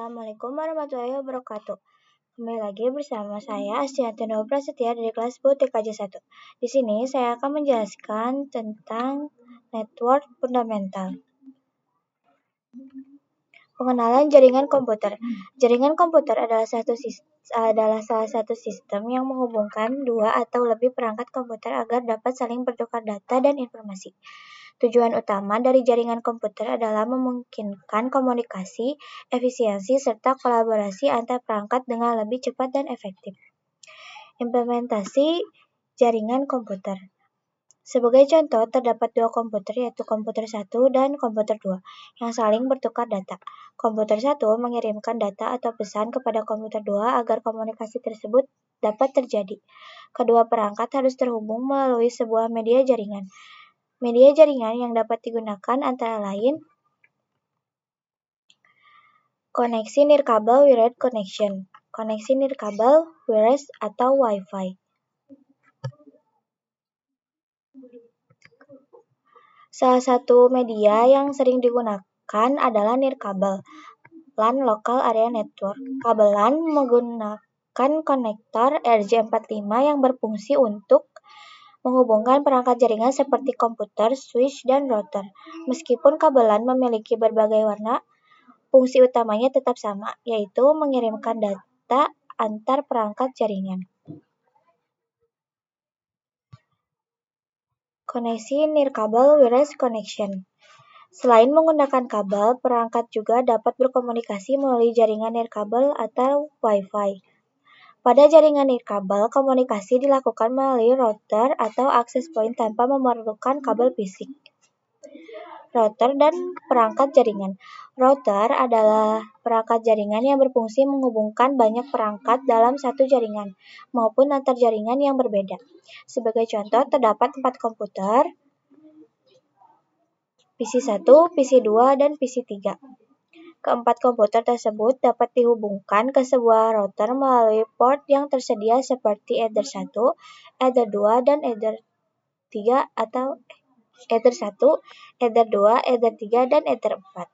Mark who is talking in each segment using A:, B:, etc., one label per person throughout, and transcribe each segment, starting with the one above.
A: Assalamualaikum warahmatullahi wabarakatuh. Kembali lagi bersama saya Astianti Nur Prasetya dari kelas 10 TKJ 1. Di sini saya akan menjelaskan tentang network fundamental. Pengenalan jaringan komputer. Jaringan komputer adalah salah satu sistem yang menghubungkan dua atau lebih perangkat komputer agar dapat saling bertukar data dan informasi. Tujuan utama dari jaringan komputer adalah memungkinkan komunikasi, efisiensi, serta kolaborasi antar perangkat dengan lebih cepat dan efektif. Implementasi jaringan komputer. Sebagai contoh, terdapat dua komputer yaitu komputer 1 dan komputer 2 yang saling bertukar data. Komputer 1 mengirimkan data atau pesan kepada komputer 2 agar komunikasi tersebut dapat terjadi. Kedua perangkat harus terhubung melalui sebuah media jaringan. Media jaringan yang dapat digunakan antara lain koneksi nirkabel wired connection, koneksi nirkabel wireless atau Wi-Fi. Salah satu media yang sering digunakan adalah nirkabel, LAN Local Area Network. Kabel LAN menggunakan konektor RJ45 yang berfungsi untuk menghubungkan perangkat jaringan seperti komputer, switch, dan router. Meskipun kabel LAN memiliki berbagai warna, fungsi utamanya tetap sama, yaitu mengirimkan data antar perangkat jaringan. Koneksi nirkabel wireless connection. Selain menggunakan kabel, perangkat juga dapat berkomunikasi melalui jaringan nirkabel atau Wi-Fi. Pada jaringan nirkabel, komunikasi dilakukan melalui router atau access point tanpa memerlukan kabel fisik. Router dan perangkat jaringan. Router adalah perangkat jaringan yang berfungsi menghubungkan banyak perangkat dalam satu jaringan, maupun antar jaringan yang berbeda. Sebagai contoh, terdapat 4 komputer, PC1, PC2, dan PC3. Keempat komputer tersebut dapat dihubungkan ke sebuah router melalui port yang tersedia seperti Ether 1, Ether 2, dan Ether 3 atau Ether 1, Ether 2, Ether 3, dan Ether 4.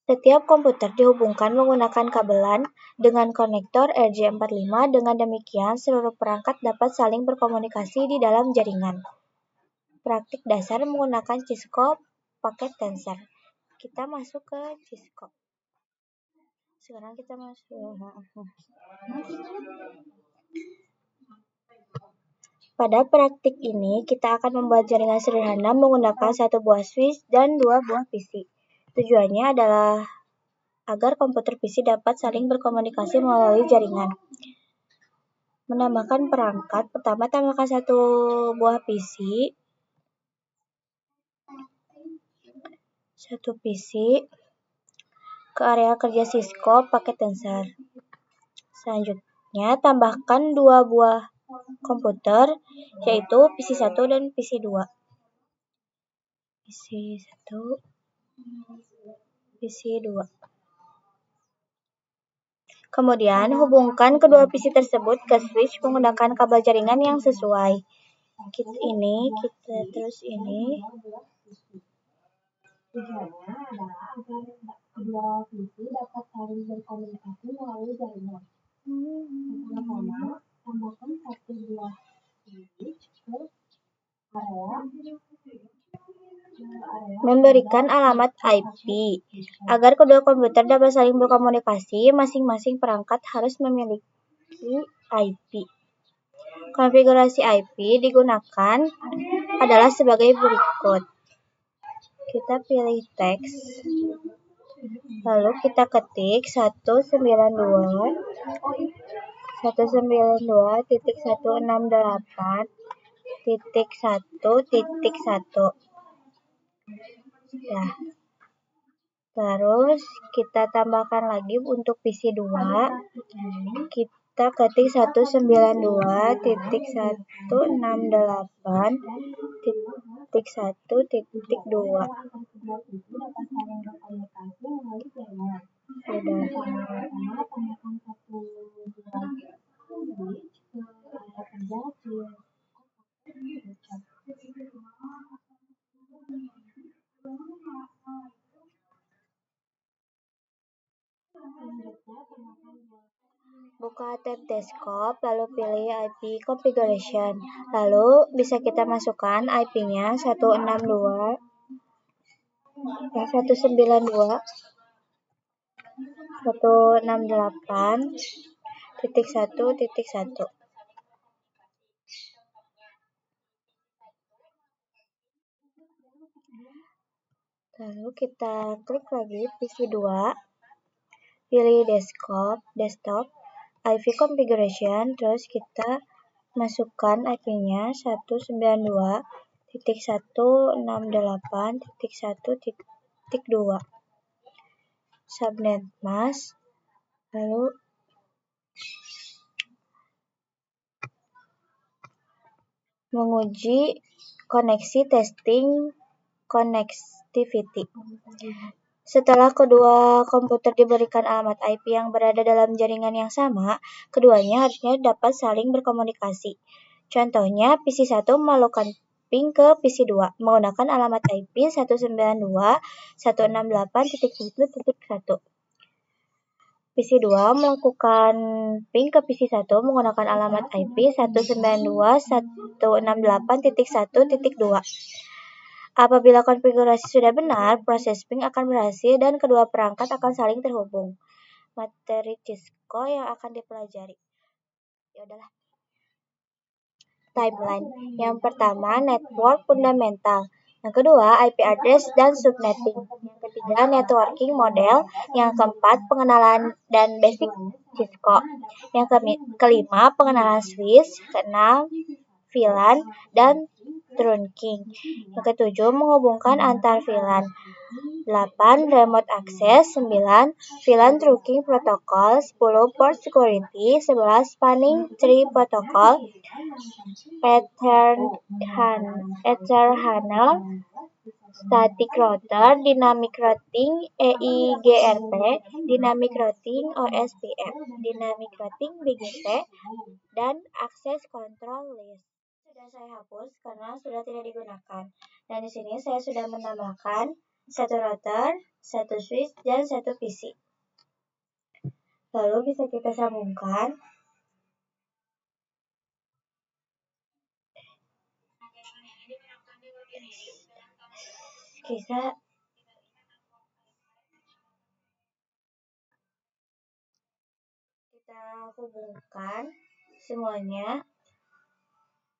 A: Setiap komputer dihubungkan menggunakan kabel LAN dengan konektor RJ45. Dengan demikian, seluruh perangkat dapat saling berkomunikasi di dalam jaringan. Praktik dasar menggunakan Cisco paket tensor. Kita masuk ke Cisco. Sekarang kita masuk. Pada praktik ini, kita akan membuat jaringan sederhana menggunakan satu buah switch dan dua buah PC. Tujuannya adalah agar komputer PC dapat saling berkomunikasi melalui jaringan. Menambahkan perangkat, pertama tambahkan satu buah PC. Ke area kerja Cisco paket tensor. Selanjutnya, tambahkan dua buah komputer, yaitu PC1 dan PC2. PC1, PC2. Kemudian, hubungkan kedua PC tersebut ke switch menggunakan kabel jaringan yang sesuai. Tujuannya adalah agar kedua PC dapat saling berkomunikasi melalui jaringan. Pertama-tama, tambahkan satu buah switch ke area. Memberikan alamat IP. Agar kedua komputer dapat saling berkomunikasi, masing-masing perangkat harus memiliki IP. Konfigurasi IP digunakan adalah sebagai berikut. Kita pilih teks, lalu kita ketik 192.168.1.1. Nah, terus kita tambahkan lagi untuk PC2, kita ketik 192.168.1.2. Buka tab desktop, lalu pilih IP configuration. Lalu bisa kita masukkan IP-nya 192 192 168.1.1. Lalu kita klik lagi PC2, pilih desktop, IP configuration, terus kita masukkan IP-nya 192.168.1.2 subnet mask, lalu menguji koneksi testing connectivity. Setelah kedua komputer diberikan alamat IP yang berada dalam jaringan yang sama, keduanya harusnya dapat saling berkomunikasi. Contohnya, PC1 melakukan ping ke PC2 menggunakan alamat IP 192.168.1.1. PC2 melakukan ping ke PC1 menggunakan alamat IP 192.168.1.2. Apabila konfigurasi sudah benar, proses ping akan berhasil dan kedua perangkat akan saling terhubung. Materi Cisco yang akan dipelajari. Timeline. Yang pertama, network fundamental. Yang kedua, IP address dan subnetting. Yang ketiga, networking model. Yang keempat, pengenalan dan basic Cisco. Yang kelima, pengenalan switch. Keenam, VLAN dan trunking. Yang ketujuh, menghubungkan antar VLAN. 8. Remote access. 9. VLAN trunking protocol. 10. Port security. 11. Spanning tree protocol. Etherhanel, static router, dynamic routing, EIGRP, dynamic routing, OSPF, dynamic routing, BGP, dan access control list. Sudah saya hapus karena sudah tidak digunakan. Dan di sini saya sudah menambahkan satu router, satu switch, dan satu PC. Lalu bisa kita sambungkan. Kita hubungkan semuanya.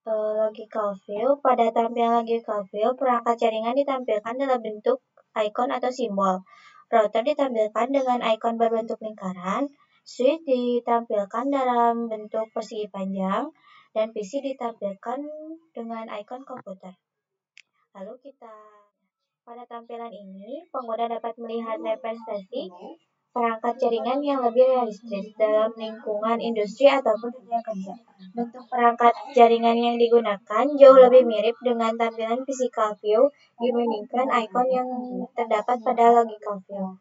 A: Logical view. Pada tampilan logical view, perangkat jaringan ditampilkan dalam bentuk icon atau simbol. Router ditampilkan dengan icon berbentuk lingkaran, switch ditampilkan dalam bentuk persegi panjang, dan PC ditampilkan dengan icon komputer. Lalu pada tampilan ini, pengguna dapat melihat representasi perangkat jaringan yang lebih realistis dalam lingkungan industri ataupun dunia kerja. Bentuk perangkat jaringan yang digunakan jauh lebih mirip dengan tampilan physical view dibandingkan icon yang terdapat pada logical view.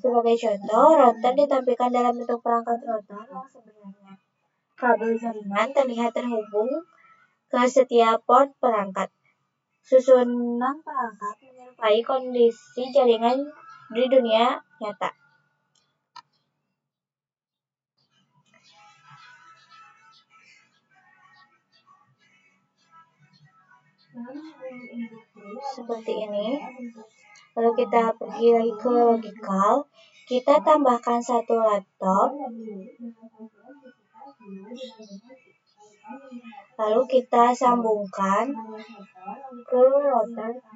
A: Sebagai contoh, router ditampilkan dalam bentuk perangkat router yang sebenarnya. Kabel jaringan terlihat terhubung ke setiap port perangkat. Susunan perangkat menyerupai kondisi jaringan di dunia nyata. Seperti ini. Lalu kita pergi lagi ke logical. Kita tambahkan satu laptop. Lalu kita sambungkan ke router 1.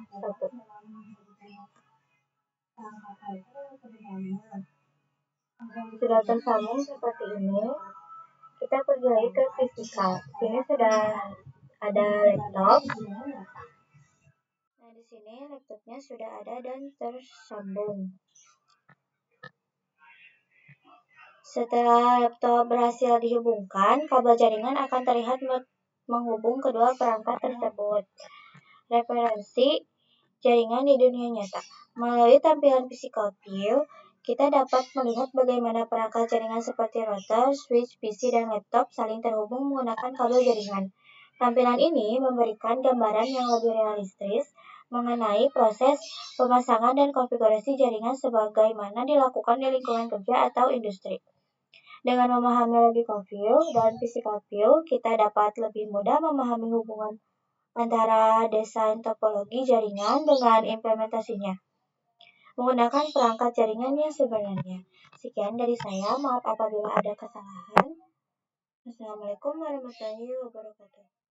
A: Sudah tersambung seperti ini. Kita pergi lagi ke physical. Sini sudah ada laptop. Nah, di sini laptopnya sudah ada dan tersambung. Setelah laptop berhasil dihubungkan, kabel jaringan akan terlihat menghubung kedua perangkat tersebut. Referensi jaringan di dunia nyata. Melalui tampilan physical view, kita dapat melihat bagaimana perangkat jaringan seperti router, switch, PC, dan laptop saling terhubung menggunakan kabel jaringan. Tampilan ini memberikan gambaran yang lebih realistis mengenai proses pemasangan dan konfigurasi jaringan sebagaimana dilakukan di lingkungan kerja atau industri. Dengan memahami logical view dan physical view, kita dapat lebih mudah memahami hubungan antara desain topologi jaringan dengan implementasinya menggunakan perangkat jaringan yang sebenarnya. Sekian dari saya, maaf apabila ada kesalahan. Wassalamualaikum warahmatullahi wabarakatuh.